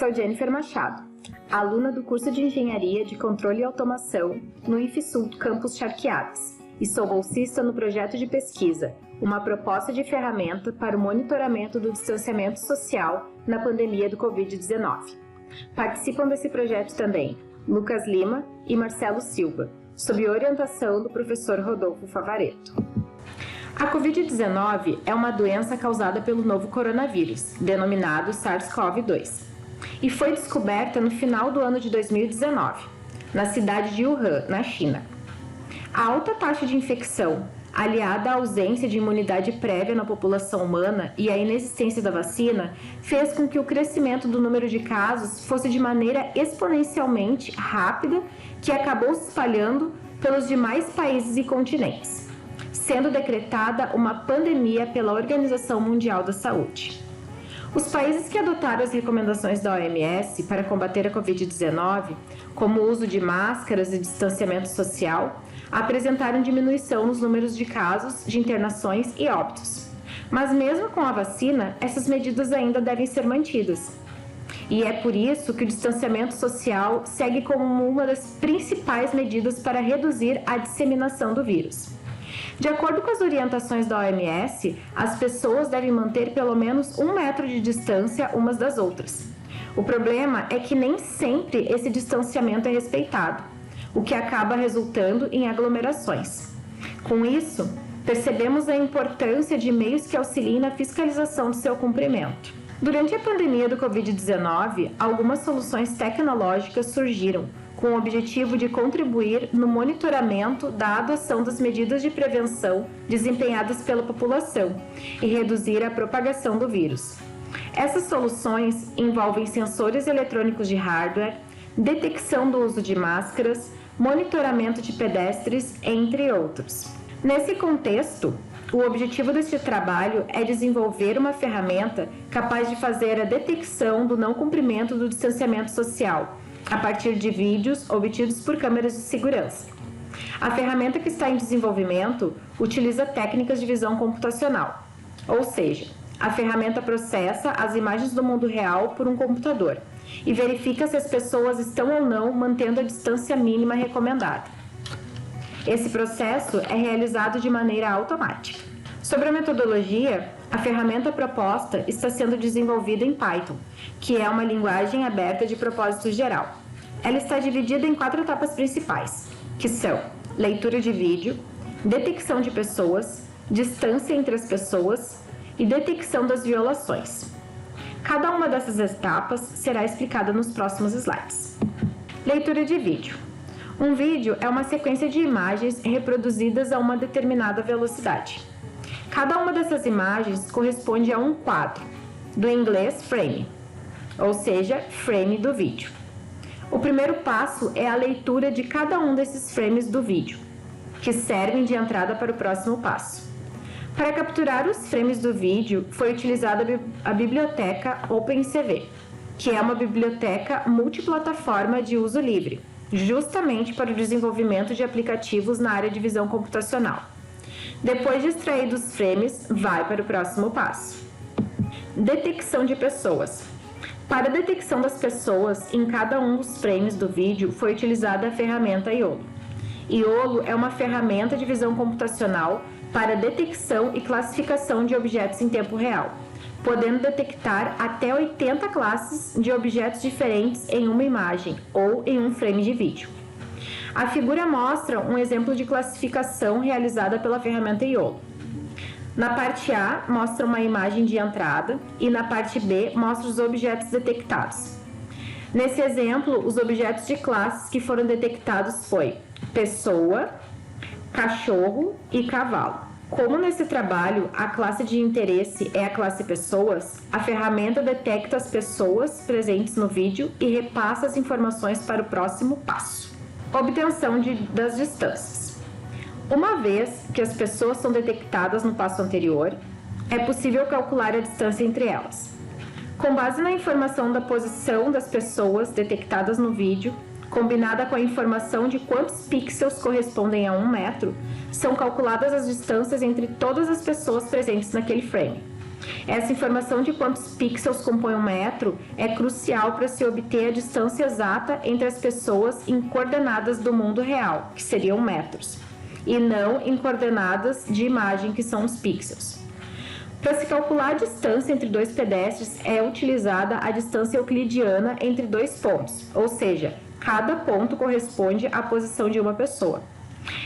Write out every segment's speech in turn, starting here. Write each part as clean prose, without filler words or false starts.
Sou Jennifer Machado, aluna do curso de Engenharia de Controle e Automação no IFSUL Campus Charqueadas e sou bolsista no projeto de pesquisa, uma proposta de ferramenta para o monitoramento do distanciamento social na pandemia do Covid-19. Participam desse projeto também Lucas Lima e Marcelo Silva, sob orientação do professor Rodolfo Favaretto. A Covid-19 é uma doença causada pelo novo coronavírus, denominado SARS-CoV-2, e foi descoberta no final do ano de 2019, na cidade de Wuhan, na China. A alta taxa de infecção, aliada à ausência de imunidade prévia na população humana e à inexistência da vacina, fez com que o crescimento do número de casos fosse de maneira exponencialmente rápida, que acabou se espalhando pelos demais países e continentes, sendo decretada uma pandemia pela Organização Mundial da Saúde. Os países que adotaram as recomendações da OMS para combater a Covid-19, como o uso de máscaras e distanciamento social, apresentaram diminuição nos números de casos, de internações e óbitos. Mas mesmo com a vacina, essas medidas ainda devem ser mantidas. E é por isso que o distanciamento social segue como uma das principais medidas para reduzir a disseminação do vírus. De acordo com as orientações da OMS, as pessoas devem manter pelo menos 1 metro de distância umas das outras. O problema é que nem sempre esse distanciamento é respeitado, o que acaba resultando em aglomerações. Com isso, percebemos a importância de meios que auxiliem na fiscalização do seu cumprimento. Durante a pandemia do Covid-19, algumas soluções tecnológicas surgiram, com o objetivo de contribuir no monitoramento da adoção das medidas de prevenção desempenhadas pela população e reduzir a propagação do vírus. Essas soluções envolvem sensores eletrônicos de hardware, detecção do uso de máscaras, monitoramento de pedestres, entre outros. Nesse contexto, o objetivo deste trabalho é desenvolver uma ferramenta capaz de fazer a detecção do não cumprimento do distanciamento social, a partir de vídeos obtidos por câmeras de segurança. A ferramenta que está em desenvolvimento utiliza técnicas de visão computacional, ou seja, a ferramenta processa as imagens do mundo real por um computador e verifica se as pessoas estão ou não mantendo a distância mínima recomendada. Esse processo é realizado de maneira automática. Sobre a metodologia, a ferramenta proposta está sendo desenvolvida em Python, que é uma linguagem aberta de propósito geral. Ela está dividida em 4 etapas principais, que são leitura de vídeo, detecção de pessoas, distância entre as pessoas e detecção das violações. Cada uma dessas etapas será explicada nos próximos slides. Leitura de vídeo. Um vídeo é uma sequência de imagens reproduzidas a uma determinada velocidade. Cada uma dessas imagens corresponde a um quadro, do inglês frame, ou seja, frame do vídeo. O primeiro passo é a leitura de cada um desses frames do vídeo, que servem de entrada para o próximo passo. Para capturar os frames do vídeo, foi utilizada a biblioteca OpenCV, que é uma biblioteca multiplataforma de uso livre, justamente para o desenvolvimento de aplicativos na área de visão computacional. Depois de extraídos os frames, vai para o próximo passo. Detecção de pessoas. Para a detecção das pessoas em cada um dos frames do vídeo, foi utilizada a ferramenta Iolo. Iolo é uma ferramenta de visão computacional para detecção e classificação de objetos em tempo real, podendo detectar até 80 classes de objetos diferentes em uma imagem ou em um frame de vídeo. A figura mostra um exemplo de classificação realizada pela ferramenta Iolo. Na parte A, mostra uma imagem de entrada e na parte B, mostra os objetos detectados. Nesse exemplo, os objetos de classes que foram detectados foi pessoa, cachorro e cavalo. Como nesse trabalho a classe de interesse é a classe pessoas, a ferramenta detecta as pessoas presentes no vídeo e repassa as informações para o próximo passo. Obtenção das distâncias. Uma vez que as pessoas são detectadas no passo anterior, é possível calcular a distância entre elas. Com base na informação da posição das pessoas detectadas no vídeo, combinada com a informação de quantos pixels correspondem a 1 metro, são calculadas as distâncias entre todas as pessoas presentes naquele frame. Essa informação de quantos pixels compõem um metro é crucial para se obter a distância exata entre as pessoas em coordenadas do mundo real, que seriam metros, e não em coordenadas de imagem, que são os pixels. Para se calcular a distância entre dois pedestres, é utilizada a distância euclidiana entre dois pontos, ou seja, cada ponto corresponde à posição de uma pessoa.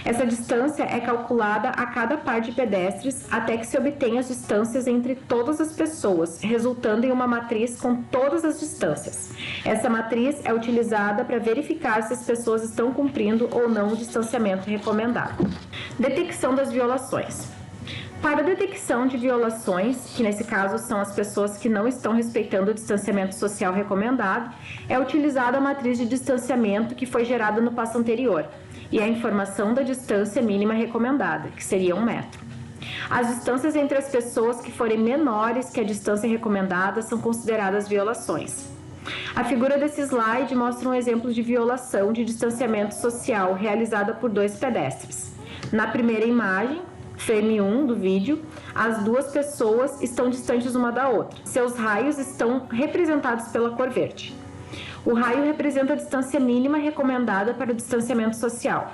Essa distância é calculada a cada par de pedestres até que se obtenha as distâncias entre todas as pessoas, resultando em uma matriz com todas as distâncias. Essa matriz é utilizada para verificar se as pessoas estão cumprindo ou não o distanciamento recomendado. Detecção das violações. Para a detecção de violações, que nesse caso são as pessoas que não estão respeitando o distanciamento social recomendado, é utilizada a matriz de distanciamento que foi gerada no passo anterior, e a informação da distância mínima recomendada, que seria 1 metro. As distâncias entre as pessoas que forem menores que a distância recomendada são consideradas violações. A figura desse slide mostra um exemplo de violação de distanciamento social realizada por dois pedestres. Na primeira imagem, frame 1 do vídeo, as duas pessoas estão distantes uma da outra. Seus raios estão representados pela cor verde. O raio representa a distância mínima recomendada para o distanciamento social.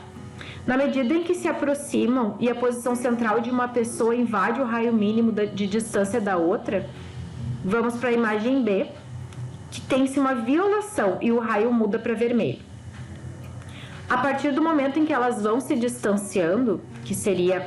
Na medida em que se aproximam e a posição central de uma pessoa invade o raio mínimo de distância da outra, vamos para a imagem B, que tem-se uma violação e o raio muda para vermelho. A partir do momento em que elas vão se distanciando, que seria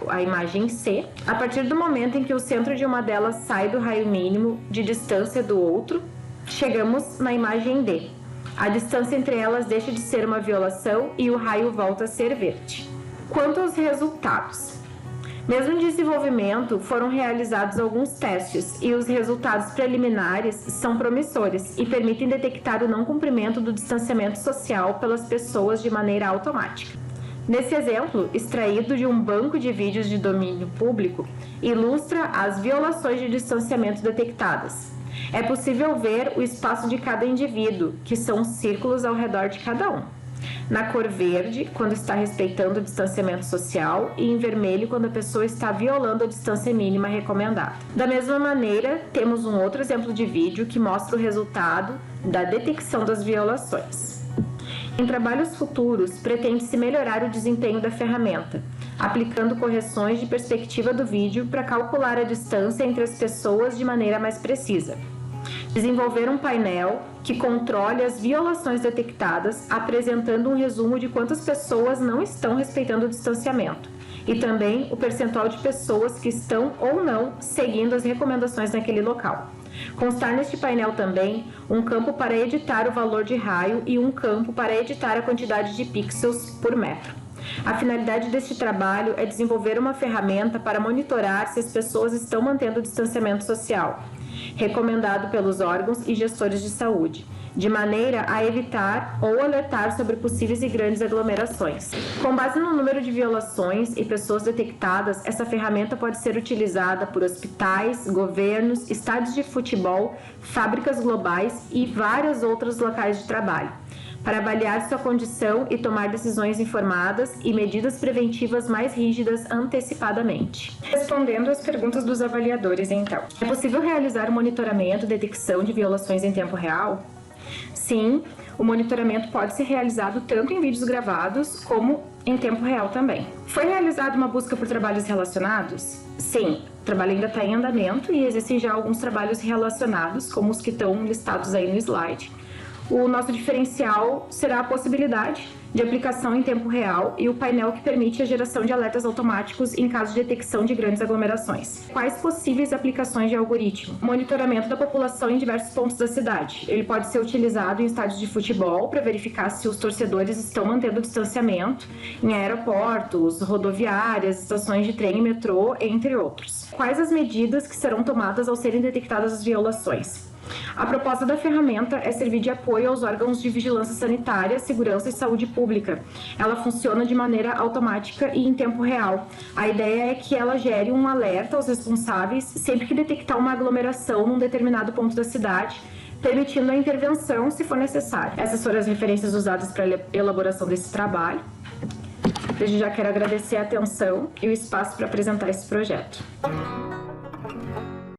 a imagem C, a partir do momento em que o centro de uma delas sai do raio mínimo de distância do outro, chegamos na imagem D. A distância entre elas deixa de ser uma violação e o raio volta a ser verde. Quanto aos resultados. Mesmo em desenvolvimento, foram realizados alguns testes e os resultados preliminares são promissores e permitem detectar o não cumprimento do distanciamento social pelas pessoas de maneira automática. Nesse exemplo, extraído de um banco de vídeos de domínio público, ilustra as violações de distanciamento detectadas. É possível ver o espaço de cada indivíduo, que são os círculos ao redor de cada um. Na cor verde, quando está respeitando o distanciamento social, e em vermelho, quando a pessoa está violando a distância mínima recomendada. Da mesma maneira, temos um outro exemplo de vídeo que mostra o resultado da detecção das violações. Em trabalhos futuros, pretende-se melhorar o desempenho da ferramenta, aplicando correções de perspectiva do vídeo para calcular a distância entre as pessoas de maneira mais precisa. Desenvolver um painel que controle as violações detectadas, apresentando um resumo de quantas pessoas não estão respeitando o distanciamento, e também o percentual de pessoas que estão ou não seguindo as recomendações naquele local. Constar neste painel também um campo para editar o valor de raio e um campo para editar a quantidade de pixels por metro. A finalidade deste trabalho é desenvolver uma ferramenta para monitorar se as pessoas estão mantendo o distanciamento social, recomendado pelos órgãos e gestores de saúde, de maneira a evitar ou alertar sobre possíveis e grandes aglomerações. Com base no número de violações e pessoas detectadas, essa ferramenta pode ser utilizada por hospitais, governos, estádios de futebol, fábricas globais e vários outros locais de trabalho, para avaliar sua condição e tomar decisões informadas e medidas preventivas mais rígidas antecipadamente. Respondendo às perguntas dos avaliadores, então. É possível realizar o monitoramento e detecção de violações em tempo real? Sim, o monitoramento pode ser realizado tanto em vídeos gravados como em tempo real também. Foi realizada uma busca por trabalhos relacionados? Sim, o trabalho ainda está em andamento e existem já alguns trabalhos relacionados, como os que estão listados aí no slide. O nosso diferencial será a possibilidade de aplicação em tempo real e o painel que permite a geração de alertas automáticos em caso de detecção de grandes aglomerações. Quais possíveis aplicações de algoritmo? Monitoramento da população em diversos pontos da cidade. Ele pode ser utilizado em estádios de futebol para verificar se os torcedores estão mantendo o distanciamento, em aeroportos, rodoviárias, estações de trem e metrô, entre outros. Quais as medidas que serão tomadas ao serem detectadas as violações? A proposta da ferramenta é servir de apoio aos órgãos de vigilância sanitária, segurança e saúde pública. Ela funciona de maneira automática e em tempo real. A ideia é que ela gere um alerta aos responsáveis sempre que detectar uma aglomeração num determinado ponto da cidade, permitindo a intervenção se for necessário. Essas foram as referências usadas para a elaboração desse trabalho. Desde já quero agradecer a atenção e o espaço para apresentar esse projeto.